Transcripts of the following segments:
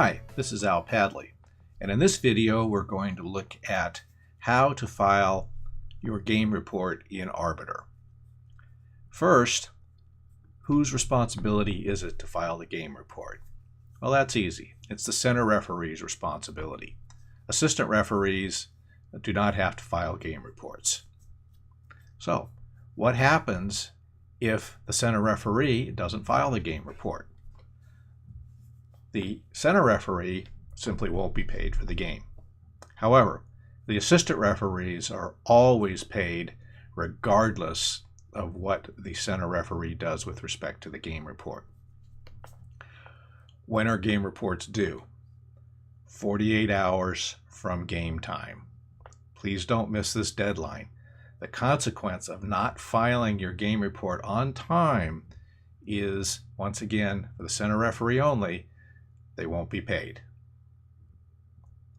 Hi, this is Al Padley, and in this video we're going to look at how to file your game report in Arbiter. First, whose responsibility is it to file the game report? Well, that's easy. It's the center referee's responsibility. Assistant referees do not have to file game reports. So, what happens if the center referee doesn't file the game report? The center referee simply won't be paid for the game. However, the assistant referees are always paid regardless of what the center referee does with respect to the game report. When are game reports due? 48 hours from game time. Please don't miss this deadline. The consequence of not filing your game report on time is, once again, for the center referee only, they won't be paid.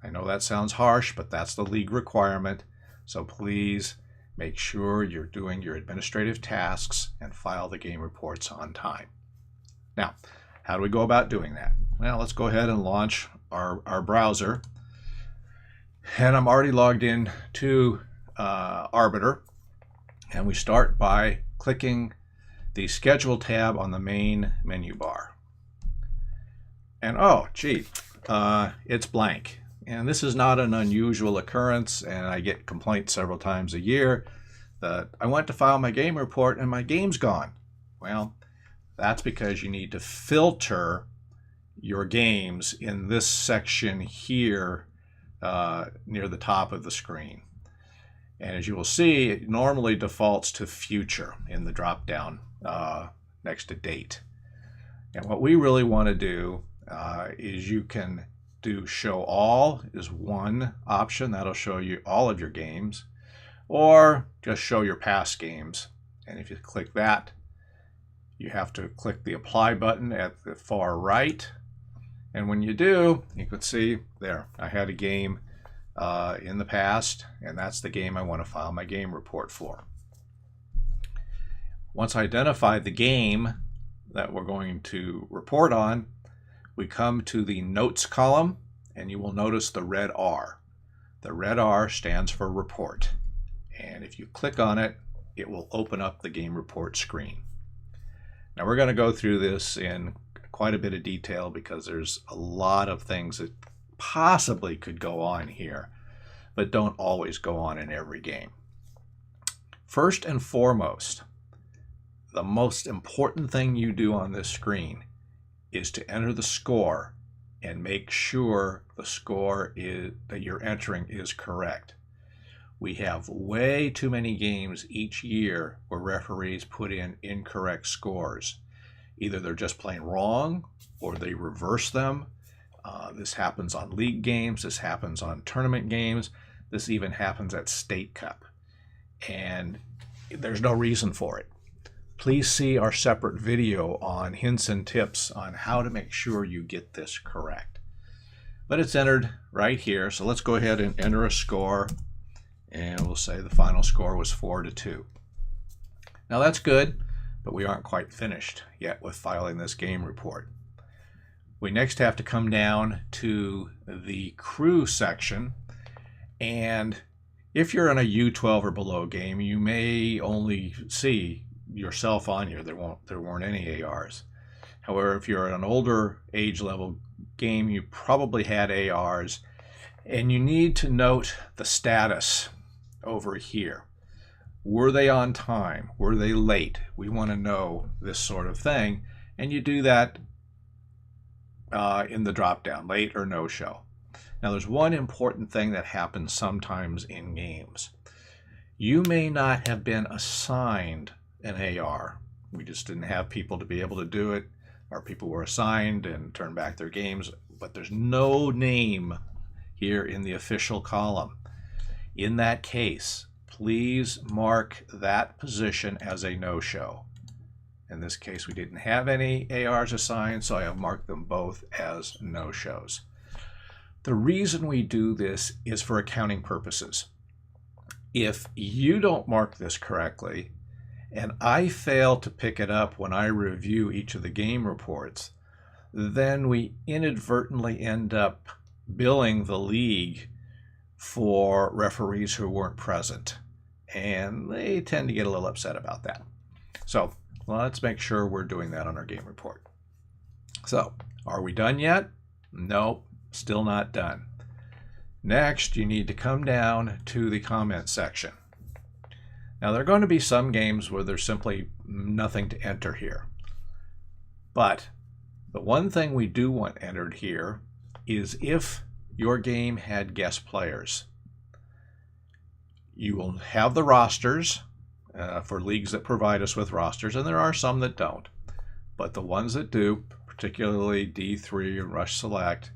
I know that sounds harsh, but that's the league requirement. So please make sure you're doing your administrative tasks and file the game reports on time. Now, how do we go about doing that? Well, let's go ahead and launch our browser. And I'm already logged in to Arbiter. And we start by clicking the Schedule tab on the main menu bar. And oh, gee, it's blank. And this is not an unusual occurrence, and I get complaints several times a year that I went to file my game report and my game's gone. Well, that's because you need to filter your games in this section here near the top of the screen. And as you will see, it normally defaults to future in the drop-down next to date. And what we really want to do is you can do show all is one option. That'll show you all of your games, or just show your past games. And if you click that, you have to click the apply button at the far right. And when you do, you can see there, I had a game in the past, and that's the game I want to file my game report for. Once I identify the game that we're going to report on, we come to the Notes column, and you will notice the red R. The red R stands for Report. And if you click on it, it will open up the game report screen. Now we're going to go through this in quite a bit of detail because there's a lot of things that possibly could go on here, but don't always go on in every game. First and foremost, the most important thing you do on this screen is to enter the score and make sure the score that you're entering is correct. We have way too many games each year where referees put in incorrect scores. Either they're just plain wrong or they reverse them. This happens on league games, this happens on tournament games, this even happens at State Cup. And there's no reason for it. Please see our separate video on hints and tips on how to make sure you get this correct. But it's entered right here, so let's go ahead and enter a score, and we'll say the final score was 4-2. Now that's good, but we aren't quite finished yet with filing this game report. We next have to come down to the crew section, and if you're in a U12 or below game, you may only see yourself on here. There weren't any ARs. However, if you're at an older age level game, you probably had ARs, and you need to note the status over here. Were they on time? Were they late? We want to know this sort of thing, and you do that in the drop down, late or no show. Now there's one important thing that happens sometimes in games. You may not have been assigned an AR. We just didn't have people to be able to do it, or people were assigned and turned back their games, but there's no name here in the official column. In that case, please mark that position as a no-show. In this case, we didn't have any ARs assigned, so I have marked them both as no-shows. The reason we do this is for accounting purposes. If you don't mark this correctly, and I fail to pick it up when I review each of the game reports, then we inadvertently end up billing the league for referees who weren't present. And they tend to get a little upset about that. So let's make sure we're doing that on our game report. So, are we done yet? Nope, still not done. Next, you need to come down to the comment section. Now, there are going to be some games where there's simply nothing to enter here. But the one thing we do want entered here is if your game had guest players. You will have the rosters for leagues that provide us with rosters, and there are some that don't. But the ones that do, particularly D3 and Rush Select,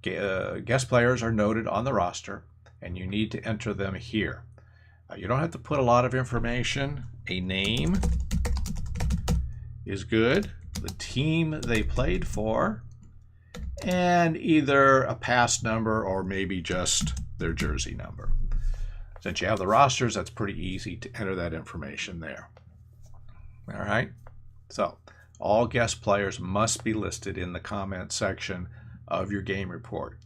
guest players are noted on the roster, and you need to enter them here. You don't have to put a lot of information. A name is good, the team they played for, and either a pass number or maybe just their jersey number. Since you have the rosters, that's pretty easy to enter that information there. All right, so all guest players must be listed in the comment section of your game report.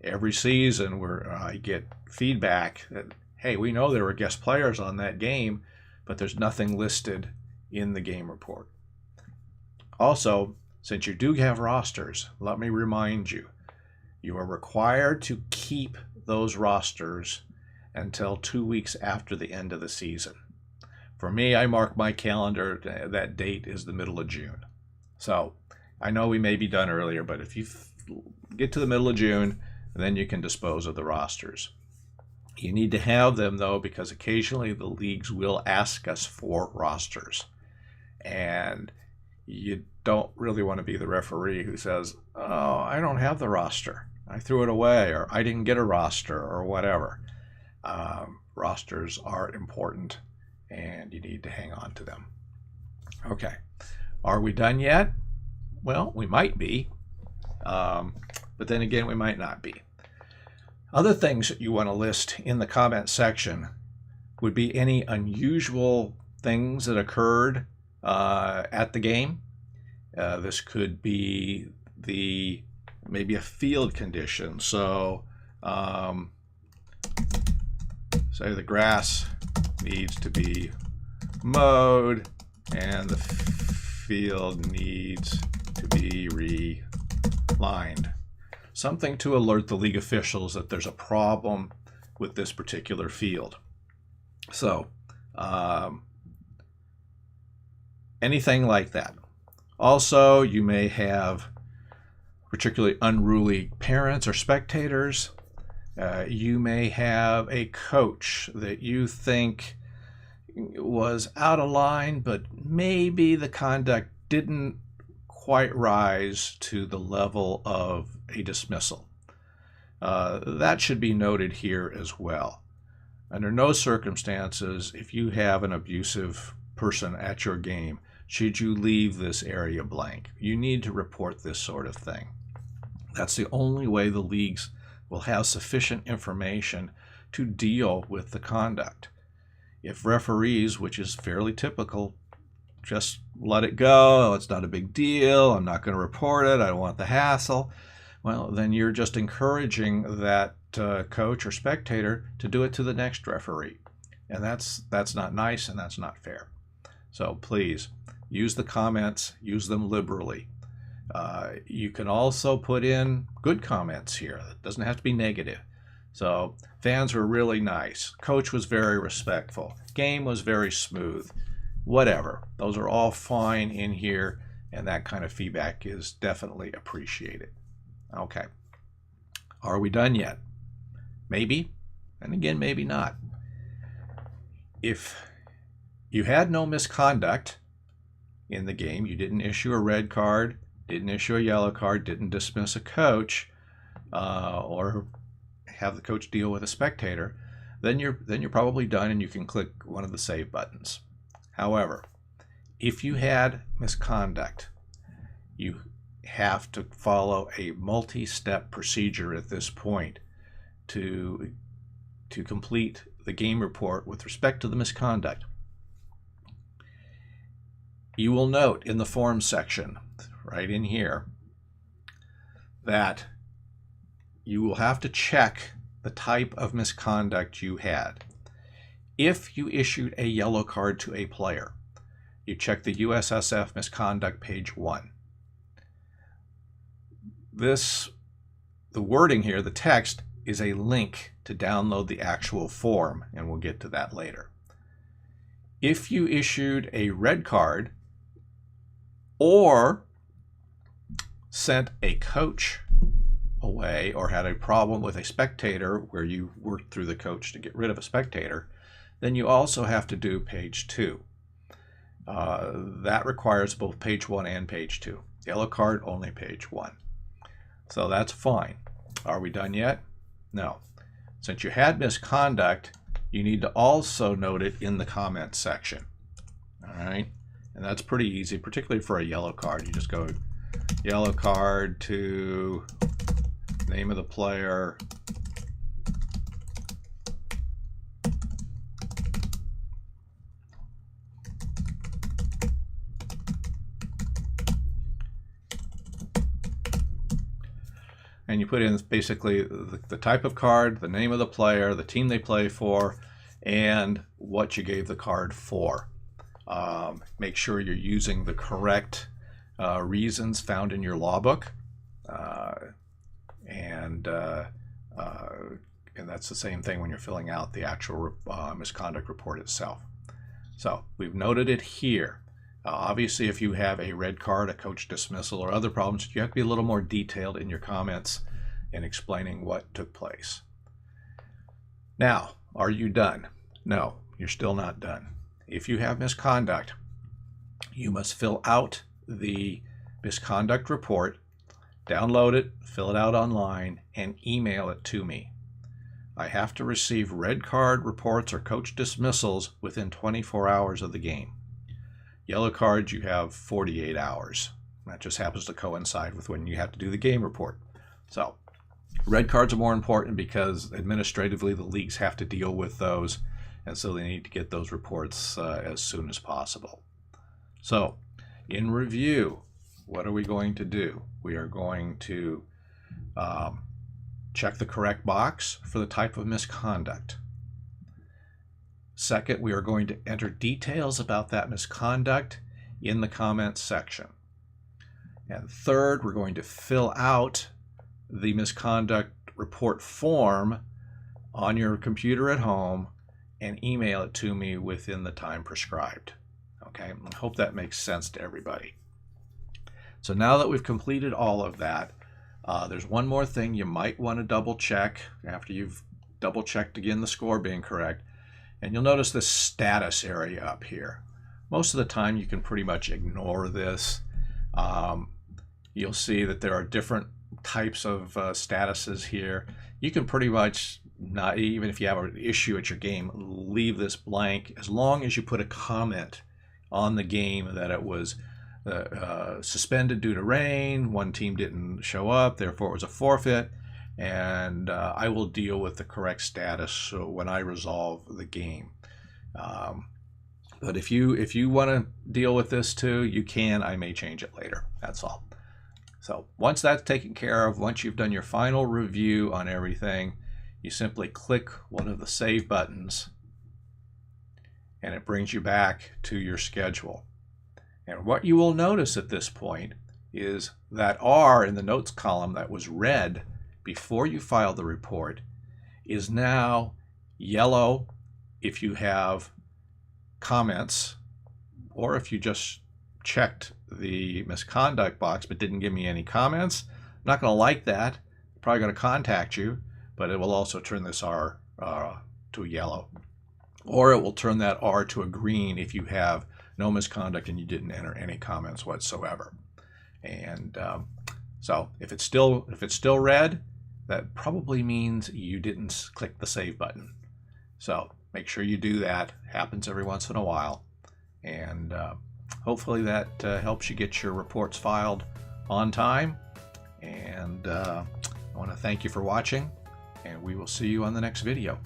Every season where I get feedback that, hey, we know there were guest players on that game, but there's nothing listed in the game report. Also, since you do have rosters, let me remind you, you are required to keep those rosters until 2 weeks after the end of the season. For me, I mark my calendar, that date is the middle of June. So I know we may be done earlier, but if you get to the middle of June, then you can dispose of the rosters. You need to have them, though, because occasionally the leagues will ask us for rosters. And you don't really want to be the referee who says, oh, I don't have the roster. I threw it away, or I didn't get a roster, or whatever. Rosters are important, and you need to hang on to them. Okay. Are we done yet? Well, we might be. But then again, we might not be. Other things that you want to list in the comment section would be any unusual things that occurred at the game. This could be maybe a field condition. So say the grass needs to be mowed and the field needs to be relined. Something to alert the league officials that there's a problem with this particular field. So anything like that. Also, you may have particularly unruly parents or spectators. You may have a coach that you think was out of line, but maybe the conduct didn't quite rise to the level of a dismissal. That should be noted here as well. Under no circumstances, if you have an abusive person at your game, should you leave this area blank. You need to report this sort of thing. That's the only way the leagues will have sufficient information to deal with the conduct. If referees, which is fairly typical, just let it go, it's not a big deal, I'm not going to report it, I don't want the hassle, well, then you're just encouraging that coach or spectator to do it to the next referee. And that's not nice and that's not fair. So please, use the comments, use them liberally. You can also put in good comments here. It doesn't have to be negative. So fans were really nice. Coach was very respectful. Game was very smooth. Whatever. Those are all fine in here, and that kind of feedback is definitely appreciated. Okay. Are we done yet? Maybe. And again, maybe not. If you had no misconduct in the game, you didn't issue a red card, didn't issue a yellow card, didn't dismiss a coach, or have the coach deal with a spectator, then you're probably done and you can click one of the save buttons. However, if you had misconduct, you have to follow a multi-step procedure at this point to complete the game report with respect to the misconduct. You will note in the forms section, right in here that you will have to check the type of misconduct you had. If you issued a yellow card to a player, you check the USSF misconduct page 1. The wording here, the text, is a link to download the actual form, and we'll get to that later. If you issued a red card or sent a coach away or had a problem with a spectator where you worked through the coach to get rid of a spectator, then you also have to do page 2. That requires both page 1 and page 2. Yellow card, only page 1. So that's fine. Are we done yet? No. Since you had misconduct, you need to also note it in the comments section. All right? And that's pretty easy, particularly for a yellow card. You just go yellow card to name of the player, and you put in basically the type of card, the name of the player, the team they play for, and what you gave the card for. Make sure you're using the correct reasons found in your law book, and that's the same thing when you're filling out the actual misconduct report itself. So we've noted it here. Obviously, if you have a red card, a coach dismissal, or other problems, you have to be a little more detailed in your comments in explaining what took place. Now, are you done? No, you're still not done. If you have misconduct, you must fill out the misconduct report, download it, fill it out online, and email it to me. I have to receive red card reports or coach dismissals within 24 hours of the game. Yellow cards, you have 48 hours. That just happens to coincide with when you have to do the game report. So red cards are more important because administratively the leagues have to deal with those, and so they need to get those reports as soon as possible. So in review, what are we going to do? We are going to check the correct box for the type of misconduct. Second, we are going to enter details about that misconduct in the comments section. And third, we're going to fill out the misconduct report form on your computer at home and email it to me within the time prescribed. Okay, I hope that makes sense to everybody. So now that we've completed all of that, there's one more thing you might want to double check after you've double checked again the score being correct. And you'll notice this status area up here. Most of the time you can pretty much ignore this. You'll see that there are different types of statuses here. You can pretty much, not even if you have an issue at your game, leave this blank as long as you put a comment on the game that it was suspended due to rain, one team didn't show up, therefore it was a forfeit, and I will deal with the correct status when I resolve the game. But if you want to deal with this too, you can. I may change it later. That's all. So once that's taken care of, once you've done your final review on everything, you simply click one of the save buttons and it brings you back to your schedule. And what you will notice at this point is that R in the notes column that was red before you filed the report is now yellow if you have comments, or if you just checked the misconduct box but didn't give me any comments. I'm not going to like that. I'm probably going to contact you, but it will also turn this R to yellow. Or it will turn that R to a green if you have no misconduct and you didn't enter any comments whatsoever. And so if it's still red, that probably means you didn't click the save button. So make sure you do that. It happens every once in a while. And hopefully that helps you get your reports filed on time. And I want to thank you for watching, and we will see you on the next video.